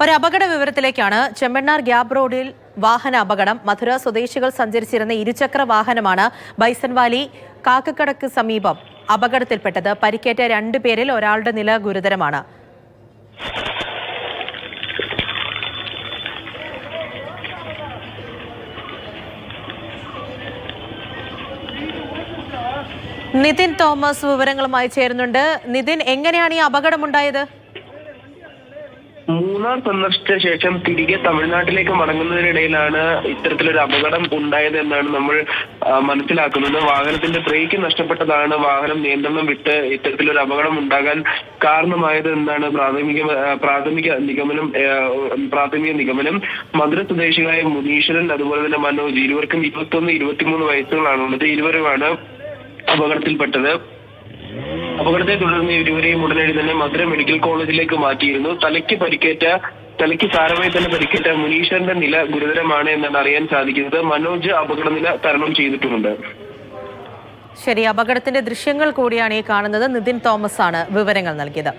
ഒരു അപകട വിവരത്തിലേക്കാണ്. ചെമ്മണ്ണാർ ഗ്യാപ് റോഡിൽ വാഹന അപകടം. മധുര സ്വദേശികൾ സഞ്ചരിച്ചിരുന്ന ഇരുചക്ര വാഹനമാണ് ബൈസൺവാലി കാക്കക്കടക്ക് സമീപം അപകടത്തിൽപ്പെട്ടത്. പരിക്കേറ്റ 2 പേരിൽ ഒരാളുടെ നില ഗുരുതരമാണ്. നിതിൻ തോമസ് വിവരങ്ങളുമായി ചേരുന്നുണ്ട്. നിതിൻ, എങ്ങനെയാണ് ഈ അപകടമുണ്ടായത്? മൂന്നാർ സന്ദർശിച്ച ശേഷം തിരികെ തമിഴ്നാട്ടിലേക്ക് മടങ്ങുന്നതിനിടയിലാണ് ഇത്തരത്തിലൊരു അപകടം ഉണ്ടായത് എന്നാണ് നമ്മൾ മനസ്സിലാക്കുന്നത്. വാഹനത്തിന്റെ ബ്രേക്ക് നഷ്ടപ്പെട്ടതാണ് വാഹനം നിയന്ത്രണം വിട്ട് ഇത്തരത്തിലൊരു അപകടം ഉണ്ടാകാൻ കാരണമായത് എന്നാണ് പ്രാഥമിക നിഗമനം. മധുര സ്വദേശികളായ മുനീശ്വരൻ അതുപോലെ തന്നെ മനോജ്, ഇരുവർക്കും 21-23 വയസ്സുകളാണുള്ളത്. ഇരുവരുമാണ് അപകടത്തിൽപ്പെട്ടത്. അപകടത്തെ തുടർന്ന് ഇരുവരെയും ഉടനടി തന്നെ മധുര മെഡിക്കൽ കോളേജിലേക്ക് മാറ്റിയിരുന്നു. തലയ്ക്ക് സാരമായി തന്നെ പരിക്കേറ്റ മുനീശ്വരന്റെ നില ഗുരുതരമാണ് എന്നാണ് അറിയാൻ സാധിക്കുന്നത്. മനോജ് അപകടനില തരണം ചെയ്തിട്ടുമുണ്ട്. ശരി, അപകടത്തിന്റെ ദൃശ്യങ്ങൾ കൂടിയാണ് ഈ കാണുന്നത്. നിതിൻ തോമസ് ആണ് വിവരങ്ങൾ നൽകിയത്.